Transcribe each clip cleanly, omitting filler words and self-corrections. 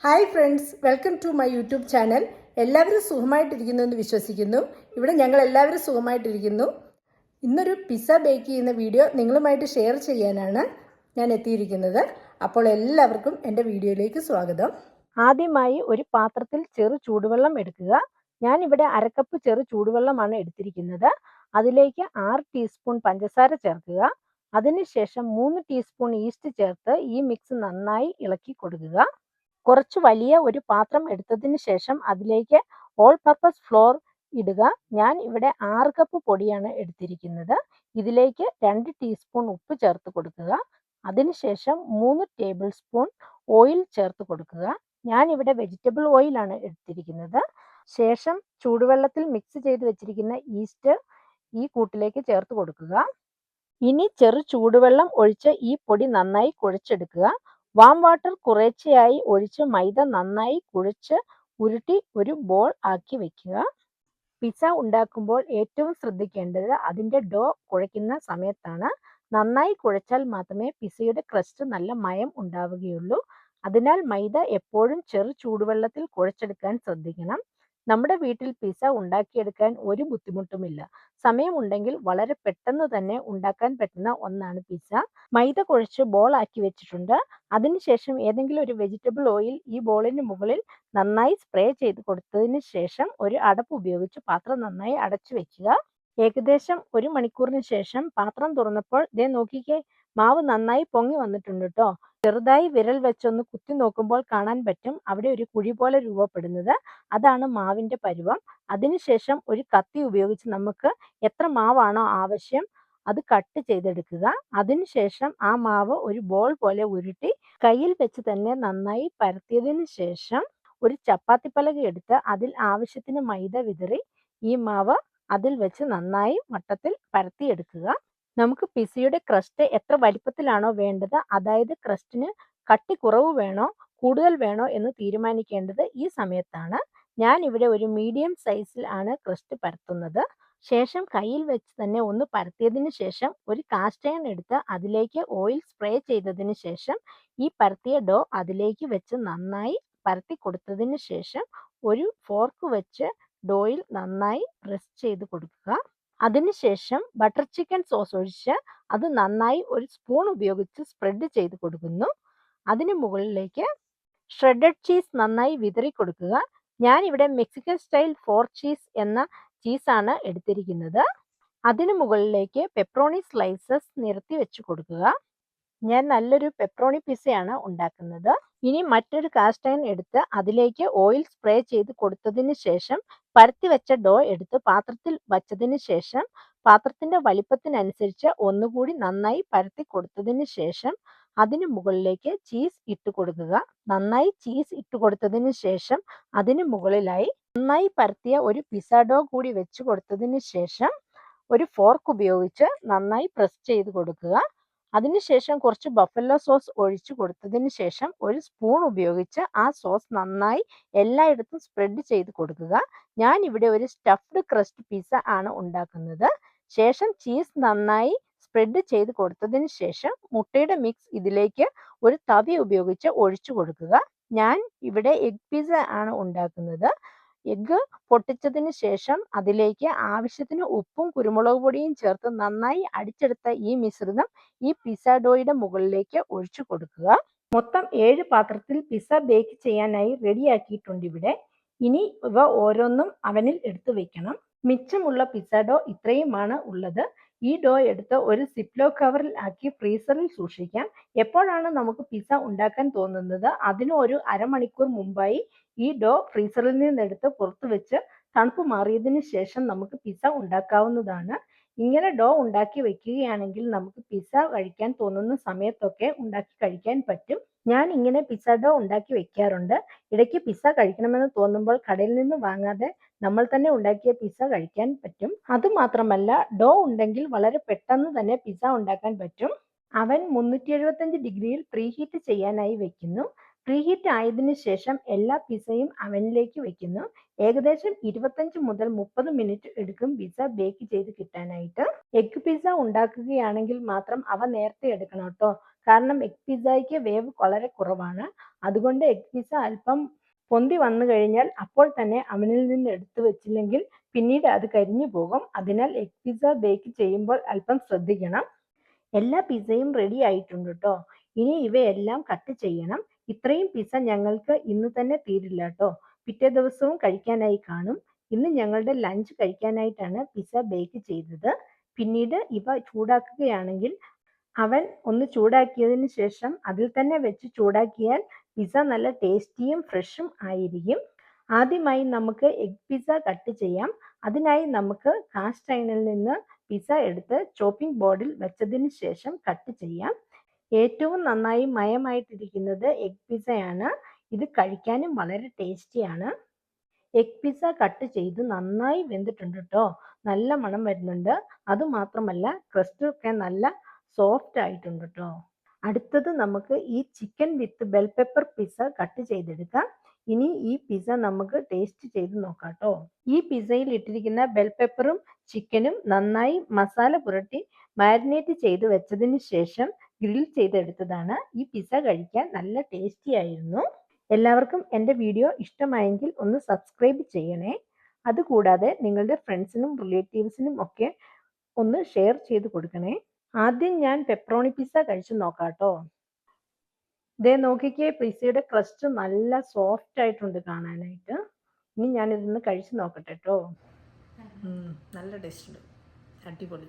Hi friends, welcome to my YouTube channel. എല്ലാവരും സുഖമായിട്ടിരിക്കുന്നു എന്ന് വിശ്വസിക്കുന്നു. ഇവിടെ ഞങ്ങൾ എല്ലാവരും സുഖമായിട്ടിരിക്കുന്നു. ഇന്നൊരു പിസ്സ ബേക്ക് ചെയ്യുന്ന വീഡിയോ നിങ്ങളുമായിട്ട് ഷെയർ ചെയ്യാനാണ് ഞാൻ എത്തിയിരിക്കുന്നത്. അപ്പോൾ എല്ലാവർക്കും എൻ്റെ വീഡിയോയിലേക്ക് സ്വാഗതം. ആദ്യമായി ഒരു പാത്രത്തിൽ ചെറു ചൂടുവെള്ളം എടുക്കുക. ഞാനിവിടെ അരക്കപ്പ് ചെറു ചൂടുവെള്ളമാണ് എടുത്തിരിക്കുന്നത്. അതിലേക്ക് 6 ടീസ്പൂൺ പഞ്ചസാര ചേർക്കുക. അതിനുശേഷം 3 ടീസ്പൂൺ ഈസ്റ്റ് ചേർത്ത് ഈ മിക്സ് നന്നായി ഇളക്കി കൊടുക്കുക. കുറച്ച് വലിയ ഒരു പാത്രം എടുത്തതിന് ശേഷം അതിലേക്ക് ഓൾ പർപ്പസ് ഫ്ലോർ ഇടുക. ഞാൻ ഇവിടെ 6 കപ്പ് പൊടിയാണ് എടുത്തിരിക്കുന്നത്. ഇതിലേക്ക് 2 ടീസ്പൂൺ ഉപ്പ് ചേർത്ത് കൊടുക്കുക. അതിനുശേഷം 3 ടേബിൾ സ്പൂൺ ഓയിൽ ചേർത്ത് കൊടുക്കുക. ഞാൻ ഇവിടെ വെജിറ്റബിൾ ഓയിലാണ് എടുത്തിരിക്കുന്നത്. ശേഷം ചൂടുവെള്ളത്തിൽ മിക്സ് ചെയ്ത് വെച്ചിരിക്കുന്ന ഈസ്റ്റ് ഈ കൂട്ടിലേക്ക് ചേർത്ത് കൊടുക്കുക. ഇനി ചെറു ചൂടുവെള്ളം ഒഴിച്ച് ഈ പൊടി നന്നായി കുഴച്ചെടുക്കുക. വാം വാട്ടർ കുറേശ്ശെയായി ഒഴിച്ച് മൈദ നന്നായി കുഴച്ച് ഉരുട്ടി ഒരു ബോൾ ആക്കി വെക്കുക. പിസ്സ ഉണ്ടാക്കുമ്പോൾ ഏറ്റവും ശ്രദ്ധിക്കേണ്ടത് അതിൻ്റെ ഡോ കുഴയ്ക്കുന്ന സമയത്താണ്. നന്നായി കുഴച്ചാൽ മാത്രമേ പിസ്സയുടെ ക്രസ്റ്റ് നല്ല മയം ഉണ്ടാവുകയുള്ളൂ. അതിനാൽ മൈദ എപ്പോഴും ചെറു ചൂടുവെള്ളത്തിൽ കുഴച്ചെടുക്കാൻ ശ്രദ്ധിക്കണം. നമ്മുടെ വീട്ടിൽ പിസ്സ ഉണ്ടാക്കിയെടുക്കാൻ ഒരു ബുദ്ധിമുട്ടുമില്ല. സമയമുണ്ടെങ്കിൽ വളരെ പെട്ടെന്ന് തന്നെ ഉണ്ടാക്കാൻ പറ്റുന്ന ഒന്നാണ് പിസ്സ. മൈദ കുഴച്ച് ബോൾ ആക്കി വെച്ചിട്ടുണ്ട്. അതിനുശേഷം ഏതെങ്കിലും ഒരു വെജിറ്റബിൾ ഓയിൽ ഈ ബോളിന് മുകളിൽ നന്നായി സ്പ്രേ ചെയ്ത് കൊടുത്തതിന് ശേഷം ഒരു അടപ്പ് ഉപയോഗിച്ച് പാത്രം നന്നായി അടച്ചു വെക്കുക. ഏകദേശം 1 മണിക്കൂറിന് ശേഷം പാത്രം തുറന്നപ്പോൾ ദേ നോക്കിക്കേ, മാവ് നന്നായി പൊങ്ങി വന്നിട്ടുണ്ട് കേട്ടോ. ചെറുതായി വിരൽ വെച്ചൊന്ന് കുത്തി നോക്കുമ്പോൾ കാണാൻ പറ്റും അവിടെ ഒരു കുഴി പോലെ രൂപപ്പെടുന്നത്. അതാണ് മാവിന്റെ പരുവം. അതിനുശേഷം ഒരു കത്തി ഉപയോഗിച്ച് നമുക്ക് എത്ര മാവാണോ ആവശ്യം അത് കട്ട് ചെയ്തെടുക്കുക. അതിനുശേഷം ആ മാവ് ഒരു ബോൾ പോലെ ഉരുട്ടി കയ്യിൽ വെച്ച് തന്നെ നന്നായി പരത്തിയതിന് ശേഷം ഒരു ചപ്പാത്തി പലക എടുത്ത് അതിൽ ആവശ്യത്തിന് മൈദ വിതറി ഈ മാവ് അതിൽ വെച്ച് നന്നായി വട്ടത്തിൽ പരത്തിയെടുക്കുക. നമുക്ക് പിസ്സയുടെ ക്രസ്റ്റ് എത്ര വലിപ്പത്തിലാണോ വേണ്ടത്, അതായത് ക്രസ്റ്റിന് കട്ടി കുറവ് വേണോ കൂടുതൽ വേണോ എന്ന് തീരുമാനിക്കേണ്ടത് ഈ സമയത്താണ്. ഞാൻ ഇവിടെ ഒരു മീഡിയം സൈസിൽ ആണ് ക്രസ്റ്റ് പരത്തുന്നത്. ശേഷം കയ്യിൽ വെച്ച് തന്നെ ഒന്ന് പരത്തിയതിന് ശേഷം ഒരു കാസ്റ്റ് അയൺ എടുത്ത് അതിലേക്ക് ഓയിൽ സ്പ്രേ ചെയ്തതിന് ശേഷം ഈ പരത്തിയ ഡോ അതിലേക്ക് വെച്ച് നന്നായി പരത്തി കൊടുത്തതിന് ശേഷം ഒരു ഫോർക്ക് വെച്ച് ഡോയിൽ നന്നായി പ്രസ് ചെയ്ത് കൊടുക്കുക. അതിനുശേഷം ബട്ടർ ചിക്കൻ സോസ് ഒഴിച്ച് അത് നന്നായി ഒരു സ്പൂൺ ഉപയോഗിച്ച് സ്പ്രെഡ് ചെയ്ത് കൊടുക്കുന്നു. അതിന് മുകളിലേക്ക് ഷ്രെഡഡ് ചീസ് നന്നായി വിതറി കൊടുക്കുക. ഞാൻ ഇവിടെ മെക്സിക്കൻ സ്റ്റൈൽ 4 ചീസ് എന്ന ചീസാണ് എടുത്തിരിക്കുന്നത്. അതിന് മുകളിലേക്ക് പെപ്പറോണി സ്ലൈസസ് നിരത്തി വെച്ച് കൊടുക്കുക. ഞാൻ നല്ലൊരു പെപ്പറോണി പിസ്സയാണ് ഉണ്ടാക്കുന്നത്. ഇനി മറ്റൊരു കാസ്റ്റ് അയൺ എടുത്ത് അതിലേക്ക് ഓയിൽ സ്പ്രേ ചെയ്ത് കൊടുത്തതിന് ശേഷം പരത്തി വെച്ച ഡോ എടുത്ത് പാത്രത്തിൽ വച്ചതിന് ശേഷം പാത്രത്തിന്റെ വലിപ്പത്തിനനുസരിച്ച് ഒന്നുകൂടി നന്നായി പരത്തി കൊടുത്തതിന് ശേഷം അതിന് മുകളിലേക്ക് ചീസ് ഇട്ട് കൊടുക്കുക. നന്നായി ചീസ് ഇട്ട് കൊടുത്തതിന് ശേഷം അതിന് മുകളിലായി നന്നായി പരത്തിയ ഒരു പിസ്സ ഡോ കൂടി വെച്ച് കൊടുത്തതിന് ശേഷം ഒരു ഫോർക്ക് ഉപയോഗിച്ച് നന്നായി പ്രസ് ചെയ്ത് കൊടുക്കുക. അതിനുശേഷം കുറച്ച് ബഫല്ലോ സോസ് ഒഴിച്ചു കൊടുത്തതിന് ശേഷം ഒരു സ്പൂൺ ഉപയോഗിച്ച് ആ സോസ് നന്നായി എല്ലായിടത്തും സ്പ്രെഡ് ചെയ്ത് കൊടുക്കുക. ഞാൻ ഇവിടെ ഒരു സ്റ്റഫ്ഡ് ക്രസ്റ്റ് പിസ്സ ആണ് ഉണ്ടാക്കുന്നത്. ശേഷം ചീസ് നന്നായി സ്പ്രെഡ് ചെയ്ത് കൊടുത്തതിന് ശേഷം മുട്ടയുടെ മിക്സ് ഇതിലേക്ക് ഒരു തവി ഉപയോഗിച്ച് ഒഴിച്ചു കൊടുക്കുക. ഞാൻ ഇവിടെ എഗ് പിസ്സ ആണ് ഉണ്ടാക്കുന്നത്. എഗ്ഗ് പൊട്ടിച്ചതിന് ശേഷം അതിലേക്ക് ആവശ്യത്തിന് ഉപ്പും കുരുമുളക് പൊടിയും ചേർത്ത് നന്നായി അടിച്ചെടുത്ത ഈ മിശ്രിതം ഈ പിസ്സ ഡോയുടെ മുകളിലേക്ക് ഒഴിച്ചു കൊടുക്കുക. മൊത്തം 7 പാത്രത്തിൽ പിസ്സ ബേക്ക് ചെയ്യാനായി റെഡിയാക്കിയിട്ടുണ്ട് ഇവിടെ. ഇനി ഇവ ഓരോന്നും അവനിൽ എടുത്തു വെക്കണം. മിച്ചമുള്ള പിസ്സ ഡോ ഇത്രയുമാണ് ഉള്ളത്. ഈ ഡോ എടുത്ത് ഒരു സിപ്ലോ കവറിൽ ആക്കി ഫ്രീസറിൽ സൂക്ഷിക്കാം. എപ്പോഴാണ് നമുക്ക് പിസ്സ ഉണ്ടാക്കാൻ തോന്നുന്നത് അതിന് ഒരു അരമണിക്കൂർ മുമ്പായി ഈ ഡോ ഫ്രീസറിൽ നിന്നെടുത്ത് പുറത്ത് വെച്ച് തണുപ്പ് മാറിയതിന് ശേഷം നമുക്ക് പിസ്സ ഉണ്ടാക്കാവുന്നതാണ്. ഇങ്ങനെ ഡോ ഉണ്ടാക്കി വെക്കുകയാണെങ്കിൽ നമുക്ക് പിസ്സ കഴിക്കാൻ തോന്നുന്ന സമയത്തൊക്കെ ഉണ്ടാക്കി കഴിക്കാൻ പറ്റും. ഞാൻ ഇങ്ങനെ പിസ്സ ഡോ ഉണ്ടാക്കി വെക്കാറുണ്ട്. ഇടയ്ക്ക് പിസ്സ കഴിക്കണമെന്ന് തോന്നുമ്പോൾ കടയിൽ നിന്ന് വാങ്ങാതെ നമ്മൾ തന്നെ ഉണ്ടാക്കിയ പിസ്സ കഴിക്കാൻ പറ്റും. അതുമാത്രമല്ല ഡോ ഉണ്ടെങ്കിൽ വളരെ പെട്ടെന്ന് തന്നെ പിസ്സ ഉണ്ടാക്കാൻ പറ്റും. അവൻ 375 ഡിഗ്രിയിൽ പ്രീഹീറ്റ് ചെയ്യാനായി വെക്കുന്നു. പ്രീഹീറ്റ് ആയതിനു ശേഷം എല്ലാ പിസ്സയും അവനിലേക്ക് വെക്കുന്നു. ഏകദേശം 25 മുതൽ 30 മിനിറ്റ് എടുക്കും പിസ്സ ബേക്ക് ചെയ്ത് കിട്ടാനായിട്ട്. എഗ് പിസ്സ ഉണ്ടാക്കുകയാണെങ്കിൽ മാത്രം അവ നേരത്തെ എടുക്കണം കേട്ടോ. കാരണം എഗ് പിസ്സയ്ക്ക് വേവ് വളരെ കുറവാണ്. അതുകൊണ്ട് എഗ് പിസ്സ അല്പം പൊന്തി വന്നു കഴിഞ്ഞാൽ അപ്പോൾ തന്നെ അവനിൽ നിന്ന് എടുത്തു വെച്ചില്ലെങ്കിൽ പിന്നീട് അത് കരിഞ്ഞു പോകും. അതിനാൽ എഗ് പിസ്സ ബേക്ക് ചെയ്യുമ്പോൾ അല്പം ശ്രദ്ധിക്കണം. എല്ലാ പിസ്സയും റെഡി ആയിട്ടുണ്ട് കേട്ടോ. ഇനി ഇവയെല്ലാം കട്ട് ചെയ്യണം. ഇത്രയും പിസ്സ ഞങ്ങൾക്ക് ഇന്ന് തന്നെ തീരില്ല കേട്ടോ. പിറ്റേ ദിവസവും കഴിക്കാനായി കാണും. ഇന്ന് ഞങ്ങളുടെ ലഞ്ച് കഴിക്കാനായിട്ടാണ് പിസ്സ ബേക്ക് ചെയ്തത്. പിന്നീട് ഇവ ചൂടാക്കുകയാണെങ്കിൽ അവൻ ഒന്ന് ചൂടാക്കിയതിന് ശേഷം അതിൽ തന്നെ വെച്ച് ചൂടാക്കിയാൽ പിസ്സ നല്ല ടേസ്റ്റിയും ഫ്രഷും ആയിരിക്കും. ആദ്യമായി നമുക്ക് എഗ് പിസ്സ കട്ട് ചെയ്യാം. അതിനായി നമുക്ക് കാസ്റ്റ് അയണിൽ നിന്ന് പിസ്സ എടുത്ത് ചോപ്പിംഗ് ബോർഡിൽ വെച്ചതിന് ശേഷം കട്ട് ചെയ്യാം. ഏറ്റവും നന്നായി മയമായിട്ടിരിക്കുന്നത് എഗ് പിസ്സയാണ്. ഇത് കഴിക്കാനും വളരെ ടേസ്റ്റിയാണ്. എഗ് പിസ്സ കട്ട് ചെയ്ത് നന്നായി വെന്തിട്ടുണ്ട് കേട്ടോ. നല്ല മണം വരുന്നുണ്ട്. അതുമാത്രമല്ല ക്രസ്റ്റൊക്കെ നല്ല സോഫ്റ്റ് ആയിട്ടുണ്ട് കേട്ടോ. അടുത്തത് നമുക്ക് ഈ ചിക്കൻ വിത്ത് ബെൽ പെപ്പർ പിസ്സ കട്ട് ചെയ്തെടുക്കാം. ഇനി ഈ പിസ്സ നമുക്ക് ടേസ്റ്റ് ചെയ്ത് നോക്കാം കേട്ടോ. ഈ പിസ്സയിൽ ഇട്ടിരിക്കുന്ന ബെൽ പെപ്പറും ചിക്കനും നന്നായി മസാല പുരട്ടി മാരിനേറ്റ് ചെയ്ത് വെച്ചതിന് ശേഷം ഗ്രിൽ ചെയ്തെടുത്തതാണ്. ഈ പിസ്സ കഴിക്കാൻ നല്ല ടേസ്റ്റി ആയിരുന്നു. എല്ലാവർക്കും എൻ്റെ വീഡിയോ ഇഷ്ടമായെങ്കിൽ ഒന്ന് സബ്സ്ക്രൈബ് ചെയ്യണേ. അതുകൂടാതെ നിങ്ങളുടെ ഫ്രണ്ട്സിനും റിലേറ്റീവ്സിനും ഒക്കെ ഒന്ന് ഷെയർ ചെയ്ത് കൊടുക്കണേ. ആദ്യം ഞാൻ പെപ്പറോണി പിസ്സ കഴിച്ചു നോക്കാം കേട്ടോ. ദേ നോക്കിക്കേ, പിസ്സയുടെ ക്രസ്റ്റ് നല്ല സോഫ്റ്റ് ആയിട്ടുണ്ട് കാണാനായിട്ട്. ഇനി ഞാൻ ഇതൊന്ന് കഴിച്ചു നോക്കട്ടെ കേട്ടോ. നല്ല ടേസ്റ്റ് ഉണ്ട്, അടിപൊളി.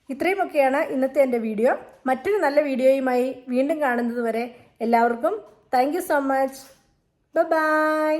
ഇത്രയുമൊക്കെയാണ് ഇന്നത്തെ എൻ്റെ വീഡിയോ. മറ്റൊരു നല്ല വീഡിയോയുമായി വീണ്ടും കാണുന്നത് വരെ എല്ലാവർക്കും thank you so much. By.